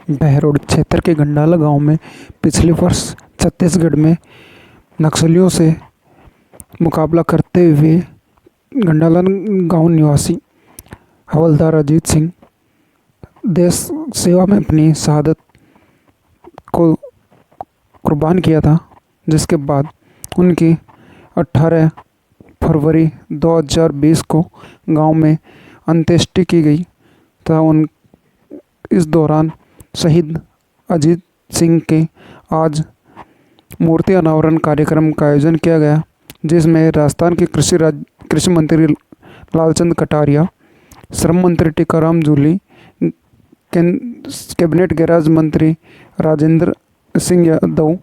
बहरोड क्षेत्र के गंडाला गांव में पिछले वर्ष छत्तीसगढ़ में नक्सलियों से मुकाबला करते हुए गंडाला गांव निवासी हवलदार अजीत सिंह देश सेवा में अपनी शहादत को कुर्बान किया था, जिसके बाद उनकी 18 फरवरी 2020 को गांव में अंत्येष्टि की गई था। इस दौरान शहीद अजीत सिंह के आज मूर्ति अनावरण कार्यक्रम का आयोजन किया गया, जिसमें राजस्थान के कृषि मंत्री लालचंद कटारिया, श्रम मंत्री टीकाराम जूली, कैबिनेट गैराज मंत्री राजेंद्र सिंह यादव,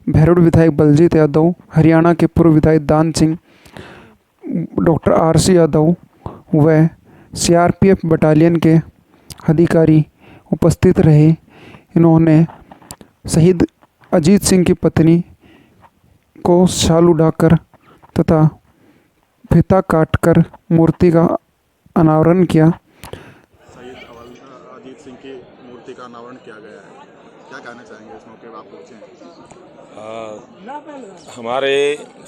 बहरोड विधायक बलजीत यादव, हरियाणा के पूर्व विधायक दान सिंह, डॉक्टर आरसी यादव व सीआरपीएफ बटालियन के अधिकारी उपस्थित रहे। इन्होंने शहीद अजीत सिंह की पत्नी को शाल उड़ाकर तथा फीता काटकर मूर्ति का अनावरण किया। शहीद अजीत सिंह की मूर्ति का अनावरण किया गया है, क्या कहना चाहेंगे इस मौके पर आप पहुँचे? हमारे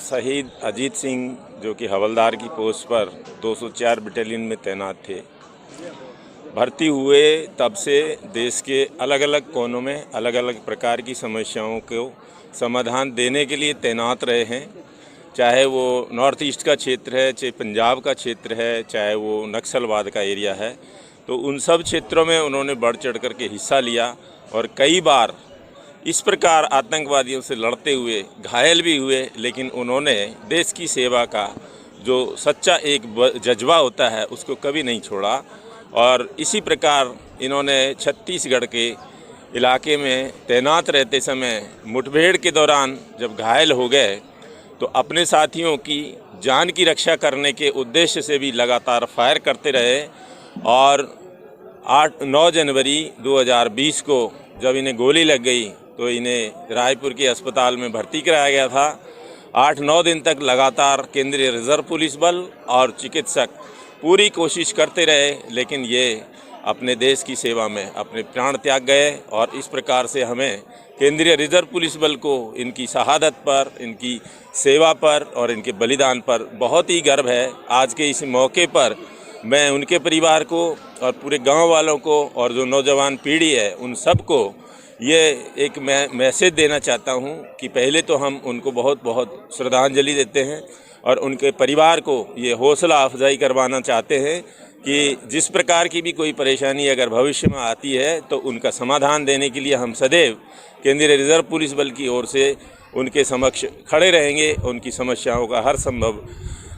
शहीद अजीत सिंह जो कि हवलदार की पोस्ट पर 204 बटालियन में तैनात थे, भर्ती हुए तब से देश के अलग अलग कोनों में अलग अलग प्रकार की समस्याओं को समाधान देने के लिए तैनात रहे हैं। चाहे वो नॉर्थ ईस्ट का क्षेत्र है, चाहे पंजाब का क्षेत्र है, चाहे वो नक्सलवाद का एरिया है, तो उन सब क्षेत्रों में उन्होंने बढ़ चढ़ कर के हिस्सा लिया और कई बार इस प्रकार आतंकवादियों से लड़ते हुए घायल भी हुए, लेकिन उन्होंने देश की सेवा का जो सच्चा एक जज्बा होता है उसको कभी नहीं छोड़ा। और इसी प्रकार इन्होंने छत्तीसगढ़ के इलाके में तैनात रहते समय मुठभेड़ के दौरान जब घायल हो गए तो अपने साथियों की जान की रक्षा करने के उद्देश्य से भी लगातार फायर करते रहे और 9 जनवरी 2020 को जब इन्हें गोली लग गई तो इन्हें रायपुर के अस्पताल में भर्ती कराया गया था। 8-9 दिन तक लगातार केंद्रीय रिजर्व पुलिस बल और चिकित्सक पूरी कोशिश करते रहे, लेकिन ये अपने देश की सेवा में अपने प्राण त्याग गए। और इस प्रकार से हमें केंद्रीय रिजर्व पुलिस बल को इनकी शहादत पर, इनकी सेवा पर और इनके बलिदान पर बहुत ही गर्व है। आज के इस मौके पर मैं उनके परिवार को और पूरे गांव वालों को और जो नौजवान पीढ़ी है उन सब को ये एक मैसेज देना चाहता हूं कि पहले तो हम उनको बहुत बहुत श्रद्धांजलि देते हैं और उनके परिवार को ये हौसला अफजाई करवाना चाहते हैं कि जिस प्रकार की भी कोई परेशानी अगर भविष्य में आती है तो उनका समाधान देने के लिए हम सदैव केंद्रीय रिजर्व पुलिस बल की ओर से उनके समक्ष खड़े रहेंगे, उनकी समस्याओं का हर संभव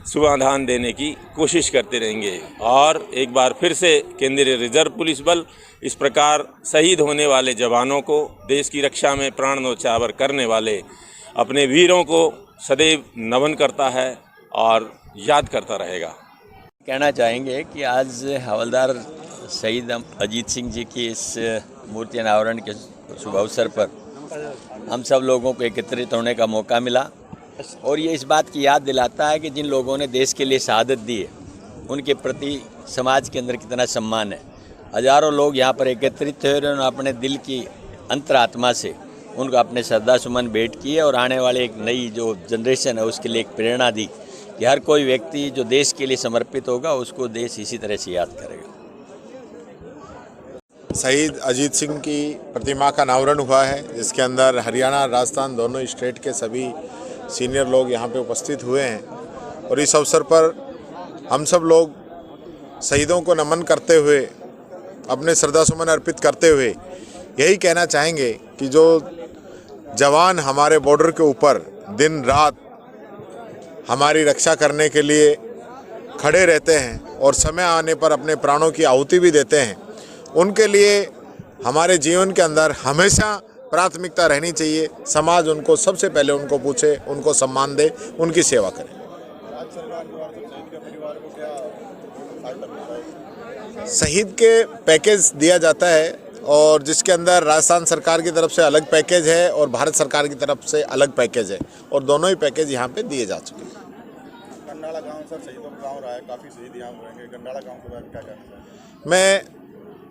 समाधान देने की कोशिश करते रहेंगे। और एक बार फिर से केंद्रीय रिजर्व पुलिस बल इस प्रकार शहीद होने वाले जवानों को, देश की रक्षा में प्राण न्यौछावर करने वाले अपने वीरों को सदैव नमन करता है और याद करता रहेगा। कहना चाहेंगे कि आज हवलदार शहीद अजीत सिंह जी की इस मूर्ति अनावरण के शुभ अवसर पर हम सब लोगों को एकत्रित होने का मौका मिला और ये इस बात की याद दिलाता है कि जिन लोगों ने देश के लिए शहादत दी है उनके प्रति समाज के अंदर कितना सम्मान है। हजारों लोग यहाँ पर एकत्रित हुए, उन्होंने अपने दिल की अंतरात्मा से उनको अपने श्रद्धा सुमन भेंट किए और आने वाले एक नई जो जनरेशन है उसके लिए एक प्रेरणा दी कि हर कोई व्यक्ति जो देश के लिए समर्पित होगा उसको देश इसी तरह से याद करेगा। शहीद अजीत सिंह की प्रतिमा का अनावरण हुआ है, जिसके अंदर हरियाणा, राजस्थान दोनों स्टेट के सभी सीनियर लोग यहाँ पे उपस्थित हुए हैं और इस अवसर पर हम सब लोग शहीदों को नमन करते हुए, अपने श्रद्धा सुमन अर्पित करते हुए यही कहना चाहेंगे कि जो जवान हमारे बॉर्डर के ऊपर दिन रात हमारी रक्षा करने के लिए खड़े रहते हैं और समय आने पर अपने प्राणों की आहुति भी देते हैं, उनके लिए हमारे जीवन के अंदर हमेशा प्राथमिकता रहनी चाहिए। समाज उनको सबसे पहले उनको पूछे, उनको सम्मान दे, उनकी सेवा करे। शहीद के पैकेज दिया जाता है और जिसके अंदर राजस्थान सरकार की तरफ से अलग पैकेज है और भारत सरकार की तरफ से अलग पैकेज है और दोनों ही पैकेज यहाँ पे दिए जा चुके हैं। गंडाला गांव सर शहीदों का गांव रहा है, काफ़ी शहीद यहाँ हुए हैं। गंडाला गांव के बारे में क्या कहना चाहिए? मैं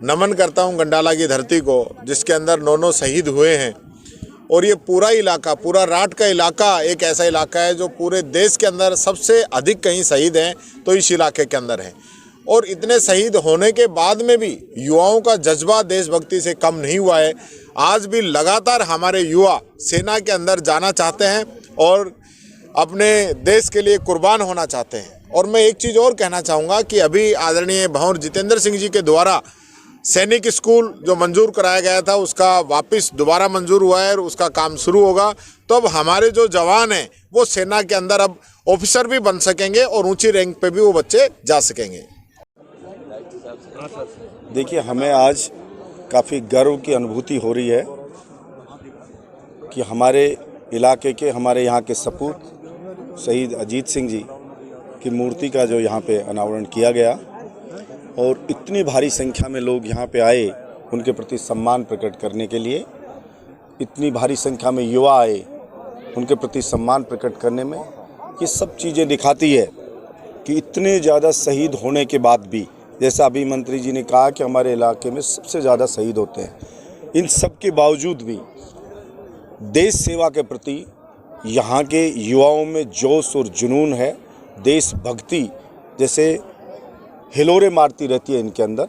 नमन करता हूं गंडाला की धरती को, जिसके अंदर 9 शहीद हुए हैं। और ये पूरा इलाका, पूरा राठ का इलाका एक ऐसा इलाका है जो पूरे देश के अंदर सबसे अधिक कहीं शहीद हैं तो इस इलाके के अंदर हैं। और इतने शहीद होने के बाद में भी युवाओं का जज्बा देशभक्ति से कम नहीं हुआ है। आज भी लगातार हमारे युवा सेना के अंदर जाना चाहते हैं और अपने देश के लिए कुर्बान होना चाहते हैं। और मैं एक चीज़ और कहना चाहूँगा कि अभी आदरणीय भंवर जितेंद्र सिंह जी के द्वारा सैनिक स्कूल जो मंजूर कराया गया था उसका वापस दोबारा मंजूर हुआ है और उसका काम शुरू होगा। तो अब हमारे जो जवान हैं वो सेना के अंदर अब ऑफिसर भी बन सकेंगे और ऊंची रैंक पे भी वो बच्चे जा सकेंगे। देखिए, हमें आज काफ़ी गर्व की अनुभूति हो रही है कि हमारे इलाके के, हमारे यहाँ के सपूत शहीद अजीत सिंह जी की मूर्ति का जो यहाँ पे अनावरण किया गया और इतनी भारी संख्या में लोग यहाँ पे आए उनके प्रति सम्मान प्रकट करने के लिए, इतनी भारी संख्या में युवा आए उनके प्रति सम्मान प्रकट करने में, ये सब चीज़ें दिखाती है कि इतने ज़्यादा शहीद होने के बाद भी, जैसा अभी मंत्री जी ने कहा कि हमारे इलाके में सबसे ज़्यादा शहीद होते हैं, इन सब के बावजूद भी देश सेवा के प्रति यहाँ के युवाओं में जोश और जुनून है। देशभक्ति जैसे हिलोरे मारती रहती है इनके अंदर।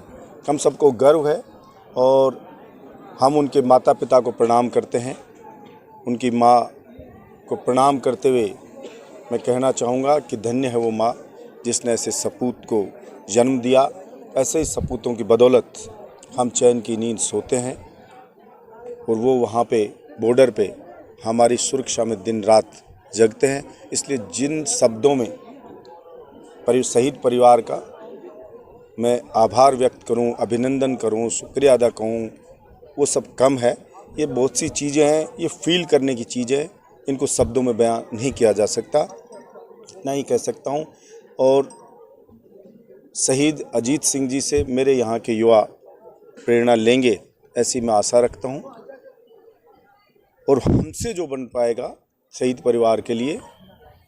हम सबको गर्व है और हम उनके माता पिता को प्रणाम करते हैं। उनकी माँ को प्रणाम करते हुए मैं कहना चाहूँगा कि धन्य है वो माँ जिसने ऐसे सपूत को जन्म दिया। ऐसे ही सपूतों की बदौलत हम चैन की नींद सोते हैं और वो वहाँ पे बॉर्डर पे हमारी सुरक्षा में दिन रात जगते हैं। इसलिए जिन शब्दों में शहीद परिवार का मैं आभार व्यक्त करूं, अभिनंदन करूं, शुक्रिया अदा कहूं, वो सब कम है। ये बहुत सी चीज़ें हैं, ये फील करने की चीज़ें हैं, इनको शब्दों में बयान नहीं किया जा सकता, ना ही कह सकता हूं। और शहीद अजीत सिंह जी से मेरे यहाँ के युवा प्रेरणा लेंगे, ऐसी मैं आशा रखता हूं। और हमसे जो बन पाएगा शहीद परिवार के लिए,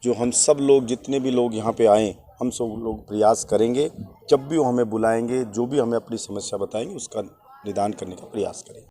जो हम सब लोग, जितने भी लोग यहाँ पे आएँ, हम सब लोग प्रयास करेंगे। जब भी वो हमें बुलाएंगे, जो भी हमें अपनी समस्या बताएंगे, उसका निदान करने का प्रयास करेंगे।